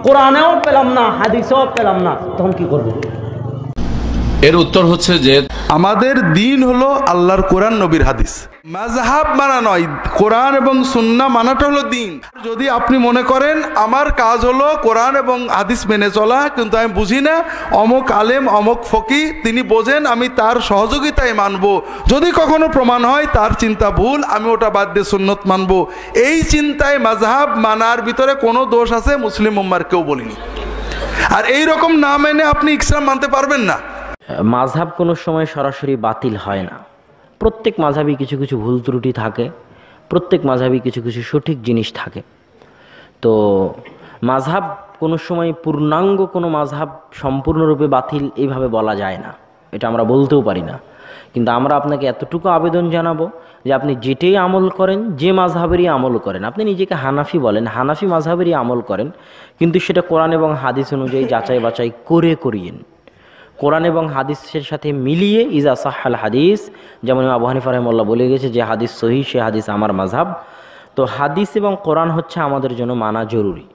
কোরআনেও পেলাম না, হাদিসেও পেলাম না, তখন কি করব? এর উত্তর হচ্ছে যে আমাদের দিন হলো আল্লাহর কোরআন, নবীর হাদিস। মাযহাব মানা নয়, কোরআন এবং সুন্নাহ মানাটা হলো দিন। যদি আপনি মনে করেন আমার কাজ হলো কোরআন এবং হাদিস মেনে চলা, কিন্তু আমি বুঝি না, অমুক আলেম অমুক ফকি তিনি বোঝেন, আমি তার সহযোগিতায় মানব, যদি কখনো প্রমাণ হয় তার চিন্তা ভুল, আমি ওটা বাদ দিয়ে সুন্নত মানব, এই চিন্তায় মাযহাব মানার ভিতরে কোনো দোষ আছে মুসলিম উম্মার কেউ বলিনি। আর এই রকম না মেনে আপনি ইসলাম মানতে পারবেন না। মাযহাব কোনো সময় সরাসরি বাতিল হয় না। প্রত্যেক মাযহাবই কিছু কিছু ভুল ত্রুটি থাকে, প্রত্যেক মাযহাবই কিছু কিছু সঠিক জিনিস থাকে। তো মাযহাব কোনো সময় পূর্ণাঙ্গ কোনো মাযহাব সম্পূর্ণরূপে বাতিল এইভাবে বলা যায় না, এটা আমরা বলতেও পারি না। কিন্তু আমরা আপনাকে এতটুকু আবেদন জানাবো যে আপনি যেটাই আমল করেন, যে মাযহাবেরই আমল করেন, আপনি নিজেকে হানাফি বলেন, হানাফি মাযহাবেরই আমল করেন, কিন্তু সেটা কোরআন এবং হাদিস অনুযায়ী যাচাই বাছাই করে করিয়েন। কোরআন এবং হাদিসের সাথে মিলিয়ে, ইজা সাহাল হাদিস, যেমন আবু হানিফা রাহিমাহুল্লাহ বলে গেছে যে হাদিস সহিহ, সে হাদিস আমার মাযহাব। তো হাদিস এবং কোরআন হচ্ছে আমাদের জন্য মানা জরুরি।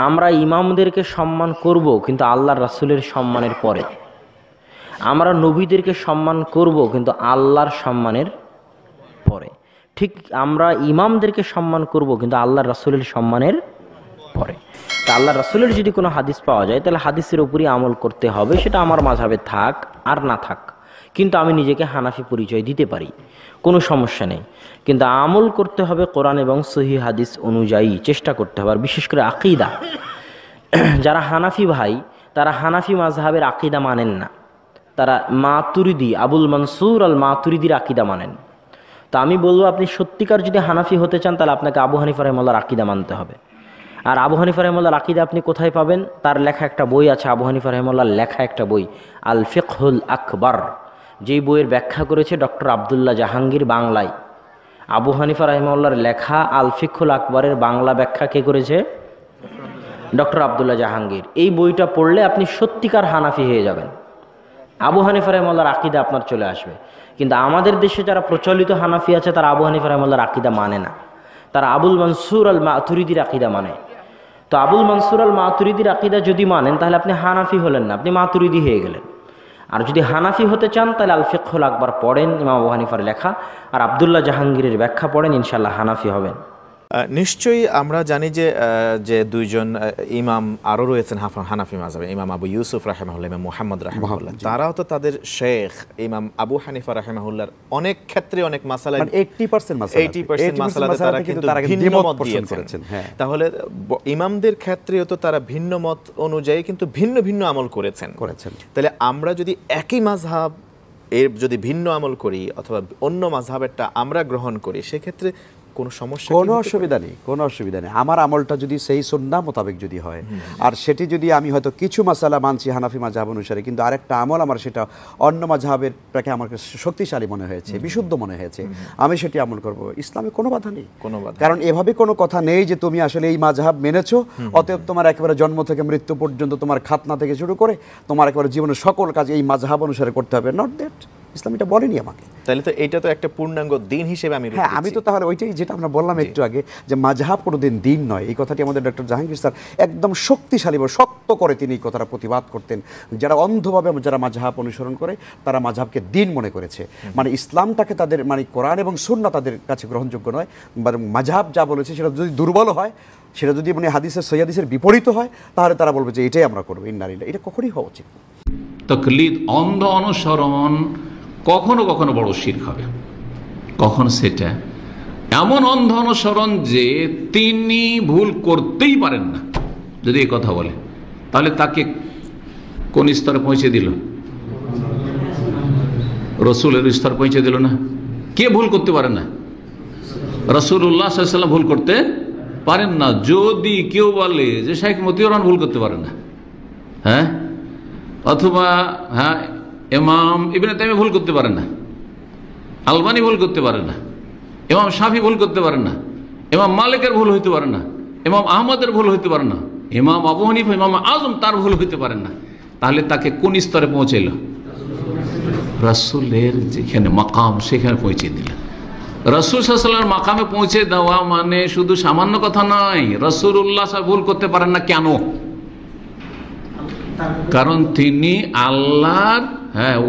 আমরা ইমামদেরকে সম্মান করব, কিন্তু আল্লাহর রাসূলের সম্মানের পরে। আমরা নবীদেরকে সম্মান করব, কিন্তু আল্লাহর সম্মানের পরে। ঠিক আমরা ইমামদেরকে সম্মান করব, কিন্তু আল্লাহর রাসূলের সম্মানের পরে। তা আল্লাহ রাসূলের যদি কোনো হাদিস পাওয়া যায়, তাহলে হাদিসের উপরই আমল করতে হবে, সেটা আমার মাযহাবে থাক আর না থাক। কিন্তু আমি নিজেকে হানাফি পরিচয় দিতে পারি, কোনো সমস্যা নেই, কিন্তু আমল করতে হবে কোরআন এবং সহিহ হাদিস অনুযায়ী, চেষ্টা করতে হবে। আর বিশেষ করে আকীদা, যারা হানাফি ভাই তারা হানাফি মাযহাবের আকীদা মানেন না, তারা মাতুরিদি, আবুল মনসুর আল মাতুরিদির আকীদা মানেন। তো আমি বলবো, আপনি সত্যিকার যদি হানাফি হতে চান, তাহলে আপনাকে আবু হানিফা রাহিমাহুল্লাহর আকীদা মানতে হবে। আর আবু হানিফা রাহিমাহুল্লাহর আকীদা আপনি কোথায় পাবেন? তার লেখা একটা বই আছে, আবু হানিফা রাহিমাহুল্লাহর লেখা একটা বই, আল ফিকহুল আকবার, যেই বইয়ের ব্যাখ্যা করেছে ডক্টর আবদুল্লাহ জাহাঙ্গীর বাংলায়। আবু হানিফা রাহিমাহুল্লাহর লেখা আল ফিকহুল আকবরের বাংলা ব্যাখ্যা কে করেছে? ডক্টর আবদুল্লাহ জাহাঙ্গীর। এই বইটা পড়লে আপনি সত্যিকার হানাফি হয়ে যাবেন, আবু হানিফা রাহিমাহুল্লাহর আকীদা আপনার চলে আসবে। কিন্তু আমাদের দেশে যারা প্রচলিত হানাফি আছে, তারা আবু হানিফা রাহিমাহুল্লাহর আকীদা মানে না, তারা আবুল মনসুর আল মাতুরিদির আকীদা মানে। তো আবুল মনসুর আল মাতুরিদির আকীদা যদি মানেন, তাহলে আপনি হানাফি হলেন না, আপনি মাতুরিদি হয়ে গেলেন। আর যদি হানাফি হতে চান, তাহলে আল ফিকহুল আকবার পড়েন, ইমাম আবু হানিফার লেখা, আর আবদুল্লাহ জাহাঙ্গীরের ব্যাখ্যা পড়েন, ইনশাআল্লাহ হানাফি হবেন। নিশ্চয়ই আমরা জানি যে দুইজন ইমাম আরও রয়েছেন হানাফি মাযহাবে, ইমাম আবু ইউসুফ রাহিমাহুল্লাহ, ইমাম মুহাম্মদ রাহিমাহুল্লাহ। তারাও তো তাদের শেখ ইমাম আবু হানিফা রাহিমাহুল্লাহর অনেক ক্ষেত্রে অনেক মাসালায় 80% মাসালাতে তারা কিন্তু ভিন্ন মত দিয়েছেন। তাহলে ইমামদের ক্ষেত্রেও তো তারা ভিন্ন মত অনুযায়ী কিন্তু ভিন্ন ভিন্ন আমল করেছেন। তাহলে আমরা যদি একই মাযহাব এর যদি ভিন্ন আমল করি, অথবা অন্য মাযহাবেরটা আমরা গ্রহণ করি, সেক্ষেত্রে কোনো সমস্যা, কোনো অসুবিধা নেই, কোনো অসুবিধা নেই। আমার আমলটা যদি সেই সুন্নাহ মোতাবেক যদি হয়, আর সেটি যদি আমি হয়তো কিছু মাসালা মানছি হানাফি মাযহাব অনুসারে, কিন্তু আরেকটা আমল আমার সেটা অন্য মাযহাবের প্রাকে আমার শক্তিশালী মনে হয়েছে, বিশুদ্ধ মনে হয়েছে, আমি সেটি আমল করব, ইসলামে কোনো বাধা নেই। কারণ এভাবে কোনো কথা নেই যে তুমি আসলে এই মাযহাব মেনেছো, অতএব তোমার একেবারে জন্ম থেকে মৃত্যু পর্যন্ত, তোমার খাতনা থেকে শুরু করে তোমার একেবারে জীবনের সকল কাজ এই মাযহাব অনুসারে করতে হবে। নট দ্যাট, ইসলাম এটা বলেনি আমাকে। তাহলে তো এটা তো একটা পূর্ণাঙ্গ দিন হিসেবে আমি তো তাহলে ওইটাই যেটা আমরা বললাম একটু আগে, যে মাযহাব কোনোদিন দিন নয়, এই কথাটি আমাদের ডক্টর জাহাঙ্গীর স্যার একদম শক্তিশালী বা শক্ত করে তিনি এই কথাটা প্রতিবাদ করতেন। যারা অন্ধভাবে যারা মাযহাব অনুসরণ করে, তারা মাযহাবকে দিন মনে করেছে, মানে ইসলামটাকে তাদের মানে কোরআন এবং সুন্নাহ তাদের কাছে গ্রহণযোগ্য নয়। বরং মাযহাব যা বলেছে সেটা যদি দুর্বল হয়, সেটা যদি মানে হাদিসের সহিহ হাদিসের বিপরীত হয়, তাহলে তারা বলবে যে এটাই আমরা করবো। ইন্নালিল্লাহ, এটা কখনই হওয়া উচিত। তাকলিদ, অন্ধ অনুসরণ কখনো কখনো বড় শিরক হবে, কখনো সেটা এমন অন্ধ অনুসরণ যে তিনি ভুল করতেই পারেন না। যদি এই কথা বলে, তাহলে তাকে কোন স্তরে পৌঁছে দিল? রসুলের স্তর পৌঁছে দিল না। কে ভুল করতে পারে না? রাসূলুল্লাহ সাল্লাল্লাহু আলাইহি ওয়াসাল্লাম ভুল করতে পারেন না। যদি কেউ বলে যে শাইখ মতিউর রহমান ভুল করতে পারে না, হ্যাঁ, অথবা হ্যাঁ ইমাম ইবনে তাইমিয়া ভুল করতে পারে না, আলবানী ভুল করতে পারে না, ইমাম শাফি ভুল করতে পারে না, ইমাম মালিকের ভুল হইতে পারে না, ইমাম আহমদের ভুল হইতে পারে না, ইমাম আবু হানিফা, ইমাম আজম তার ভুল হইতে পারে না, তাহলে তাকে কোন স্তরে পৌঁছাইল? রাসূলের যেখানে মাকাম সেখানে পৌঁছে দিল। রাসূল সাল্লাল্লাহু আলাইহি ওয়াসাল্লামের মাকামে পৌঁছে দেওয়া মানে শুধু সামান্য কথা নয়। রাসূলুল্লাহ সাহেব ভুল করতে পারেন না কেন? কারণ তিনি আল্লাহর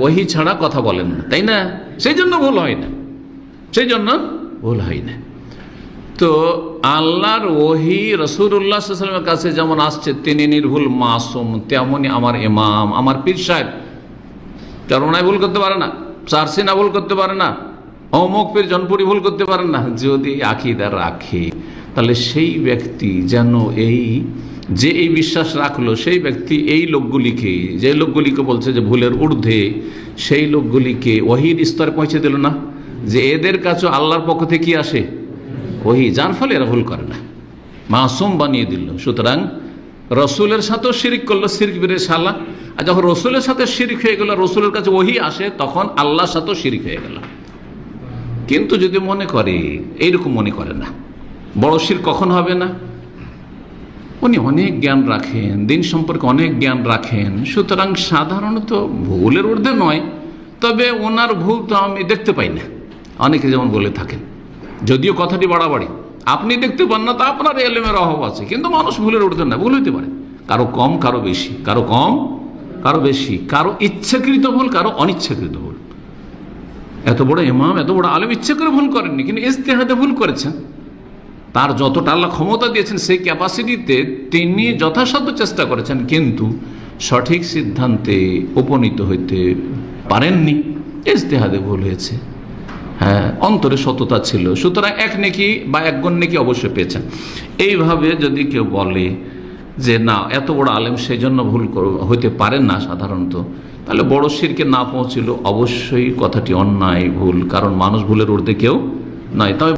ওহী ছাড়া কথা বলেন না, তাই না? সেই জন্য ভুল হয় না, সেই জন্য ভুল হয় না। তো আল্লাহর ওহী রাসূলুল্লাহ সাল্লাল্লাহু আলাইহি ওয়াসাল্লামের কাছে যেমন আসছে তিনি নির্ভুল মাসুম, তেমনই আমার ইমাম, আমার পীর সাহেব চরমনায় ভুল করতে পারে না, চারসিনা ভুল করতে পারে না, অমুক পীর জনপুরি ভুল করতে পারে না। যদি আকীদা রাখে তাহলে সেই ব্যক্তি যেন এই বিশ্বাস রাখলো, সেই ব্যক্তি এই লোকগুলিকে, যে লোকগুলিকে বলছে যে ভুলের ঊর্ধ্বে, সেই লোকগুলিকে ওহীর স্তরে পৌঁছে দিল না, যে এদের কাছে আল্লাহর পক্ষ থেকে কি আসে? ওহী, যার ফলে এরা ভুল করে না, মাসুম বানিয়ে দিল। সুতরাং রসুলের সাথেও শিরিক করলো, শিরক বিরে সালা। আর যখন রসুলের সাথে শিরিক হয়ে গেল, রসুলের কাছে ওহী আসে, তখন আল্লাহর সাথেও শিরিক হয়ে গেল। কিন্তু যদি মনে করে, এইরকম মনে করে না, বড় শিরক কখন হবে না? উনি অনেক জ্ঞান রাখেন, দিন সম্পর্কে অনেক জ্ঞান রাখেন, সুতরাং সাধারণত ভুলের ঊর্ধ্বে নয়, তবে ওনার ভুল তো আমি দেখতে পাই না, অনেকে যেমন বলে থাকেন। যদিও কথাটি বাড়াবাড়ি, আপনি দেখতে পান না, তা আপনার এলেমের অভাব আছে, কিন্তু মানুষ ভুলের ঊর্ধ্বে না, ভুল হইতে পারে, কারো কম কারো বেশি, কারো কম কারো বেশি, কারো ইচ্ছাকৃত ভুল, কারো অনিচ্ছাকৃত ভুল। এত বড় ইমাম, এত বড় আলেম ইচ্ছা করে ভুল করেননি, কিন্তু ইজতিহাদে ভুল করেছেন। তার যতটা আল্লাহ ক্ষমতা দিয়েছেন সেই ক্যাপাসিটিতে তিনি যথাসাধ্য চেষ্টা করেছেন, কিন্তু সঠিক সিদ্ধান্তে উপনীত হইতে পারেননি, ইজতিহাদে ভুল হয়েছে। হ্যাঁ, অন্তরে সততা ছিল, সুতরাং এক নেকি বা এক গুণ নেকি অবশ্যই পেয়েছেন। এইভাবে যদি কেউ বলে যে না এত বড় আলেম সেই জন্য ভুল হইতে পারেন না সাধারণত, তাহলে বড় শিরকে না পৌঁছিল, অবশ্যই কথাটি অন্যায়, ভুল, কারণ মানুষ ভুলের ঊর্ধ্বে কেউ নয়। তবে